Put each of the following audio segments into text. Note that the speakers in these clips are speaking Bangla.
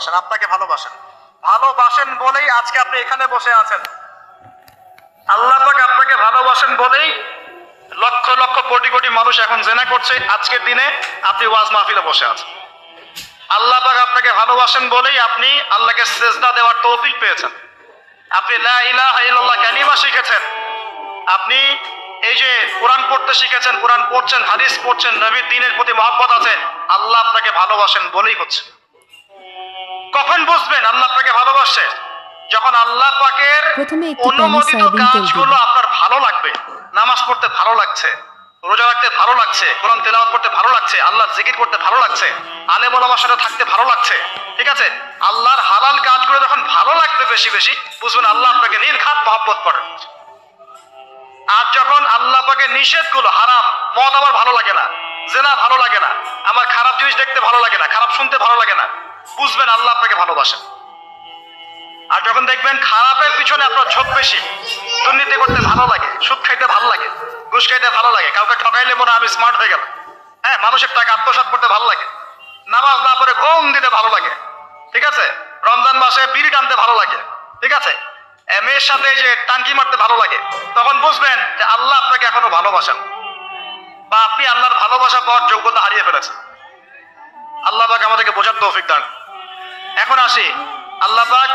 ভালোবাসেন, আপনাকে ভালোবাসেন, ভালোবাসেন বলেই আজকে আপনি এখানে বসে আছেন। আল্লাহ পাক আপনাকে ভালোবাসেন বলেই লক্ষ লক্ষ কোটি কোটি মানুষ এখন জিনা করছে, আজকের দিনে আপনি ওয়াজ মাহফিলে বসে আছেন। আল্লাহ পাক আপনাকে ভালোবাসেন বলেই আপনি আল্লাহকে সিজদা দেওয়ার তৌফিক পেয়েছেন, আপনি লা ইলাহা ইল্লাল্লাহ কালিমা শিখেছেন, আপনি এই যে কোরআন পড়তে শিখেছেন, কোরআন পড়ছেন, হাদিস পড়ছেন, নবীর দ্বীনের প্রতি মহব্বত আছে, আল্লাহ আপনাকে ভালোবাসেন বলেই হচ্ছে। কখন বুঝবেন আল্লাহ আপনাকে ভালোবাসে? যখন আল্লাহ পাকের অনুমোদিত কাজগুলো আপনার ভালো লাগবে, নামাজ পড়তে ভালো লাগছে, রোজা রাখতে ভালো লাগছে, কোরআন তেলাওয়াত করতে ভালো লাগছে, আল্লাহর জিকির করতে ভালো লাগছে, আলেম ওলামার সাথে থাকতে ভালো লাগছে, ঠিক আছে, আল্লাহর হালাল কাজগুলো যখন ভালো লাগবে বেশি বেশি, বুঝবেন আল্লাহ আপনাকে নির্ঘাত মহব্বত করেন। আর যখন আল্লাহ পাকের নিষেধগুলো, হারাম, মদ আমার ভালো লাগে না, জেনা ভালো লাগে না, আমার খারাপ জিনিস দেখতে ভালো লাগে না, খারাপ শুনতে ভালো লাগে না, বুঝবেন আল্লাহ আপনাকে ভালোবাসেন। আর যখন দেখবেন খারাপের পিছনে আপনার ঝোঁক বেশি, দুর্নীতি করতে ভালো লাগে, সুদ খাইতে ভালো লাগে, ঘুষ খাইতে ভালো লাগে, কাউকে ঠকাইলে মনে আমি স্মার্ট হয়ে গেলাম, হ্যাঁ, মানুষের টাকা আত্মসাৎ করতে ভালো লাগে, নামাজ না পড়ে ঘুম দিতে ভালো লাগে, ঠিক আছে, রমজান মাসে বিড়ি টানতে ভালো লাগে, ঠিক আছে, মেয়ের সাথে যে টানকি মারতে ভালো লাগে, তখন বুঝবেন যে আল্লাহ আপনাকে এখনো ভালোবাসেন, বা আপনি আল্লাহর ভালোবাসা পাওয়ার যোগ্যতা হারিয়ে ফেলেছেন। আল্লাহ পাক আমাদেরকে বোঝার তৌফিক দান। এখন আসি, আল্লাহ পাক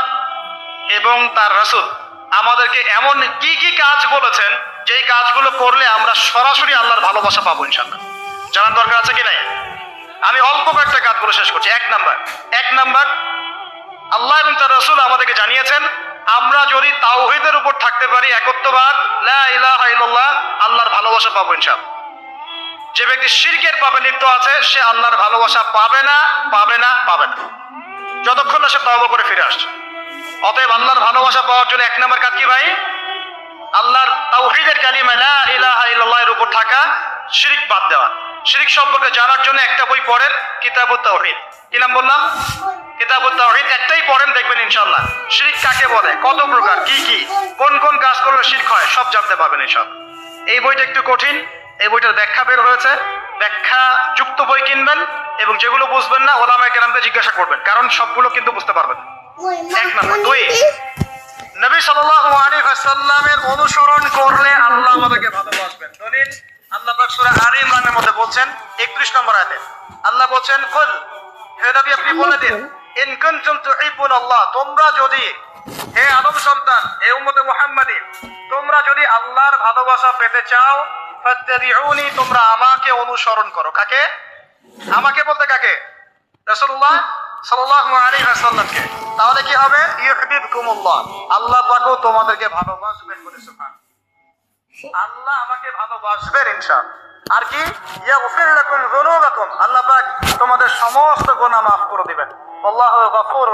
এবং তার রাসূল আমাদেরকে এমন কি কি কাজ বলেছেন যেই কাজগুলো করলে আমরা সরাসরি আল্লাহর ভালোবাসা পাবো ইনশাআল্লাহ। জানার দরকার আছে কি নাই? আমি অল্প কয়েকটা কাজগুলো শেষ করছি। এক নাম্বার, আল্লাহ এবং তার রাসূল আমাদেরকে জানিয়েছেন আমরা যদি তাওহীদের উপর থাকতে পারি, একত্ববাদ, লা ইলাহা ইল্লাল্লাহ, আল্লাহর ভালোবাসা পাবো ইনশাআল্লাহ। যে ব্যক্তি শিরকের পাপে লিপ্ত আছে সে আল্লাহর ভালোবাসা পাবে না, যতক্ষণ না সে তওবা করে ফিরে আসছে। অতএব আল্লাহর ভালোবাসা পাওয়ার জন্য এক নম্বর কাজ কি ভাই? আল্লাহর তাওহীদের কালিমা লা ইলাহা ইল্লাল্লাহ এর উপর থাকা, শিরক বাদ দেওয়া। শিরক সম্পর্কে জানার জন্য একটা বই পড়েন, কিতাবুত তাওহীদ। কি নাম বললাম? কিতাবুত তাওহীদ। একটাই পড়েন, দেখবেন ইনশাআল্লাহ শিরক কাকে বলে, কত প্রকার, কি কি, কোন কোন কাজ করলে শিরক হয়, সব জানতে পারবেন ইনশাআল্লাহ। এই বইটা একটু কঠিন, এই বইটার ব্যাখ্যা বের হয়েছে, ব্যাখ্যা যুক্ত বই কিনবেন এবং যেগুলো বুঝবেন না ওলামায়ে কেরামকে জিজ্ঞাসা করবেন, কারণ সবগুলো কিন্তু বুঝতে পারবেন। এক নম্বর। দুই, নবী সাল্লাল্লাহু আলাইহি ওয়াসাল্লামের অনুসরণ করলে আল্লাহ আমাদেরকে ভালোবাসবেন। দলিল, আল্লাহ পাক সূরা আলে ইমরানের মধ্যে বলছেন 31 নম্বর আয়াতে আল্লাহ বলছেন, কুল, হে নবী আপনি বলে দিন, ইন কুনতুম তুহিব্বুনাল্লাহ, তোমরা যদি, হে আদম সন্তান, হে উম্মতে মুহাম্মাদী, তোমরা যদি আল্লাহর ভালোবাসা পেতে চাও, ফাত্তাবিউনি, তোমরা আমাকে অনুসরণ করো। কাকে? আমাকে বলতে কাকে? রাসূলুল্লাহ সাল্লাল্লাহু আলাইহি ওয়াসাল্লামকে। তাহলে কি হবে? ইউহিব্বুকুমুল্লাহ, আল্লাহ পাকও তোমাদেরকে ভালোবাসবেন। বলে সুবহানাল্লাহ, আল্লাহ আমাকে ভালোবাসবেন ইনশাআল্লাহ। আর কি? ইয়াগফির লাকুম যুনুবাকুম, আল্লাহ পাক তোমাদের সমস্ত গুনাহ মাফ করে দিবেন। আল্লাহু গফুর।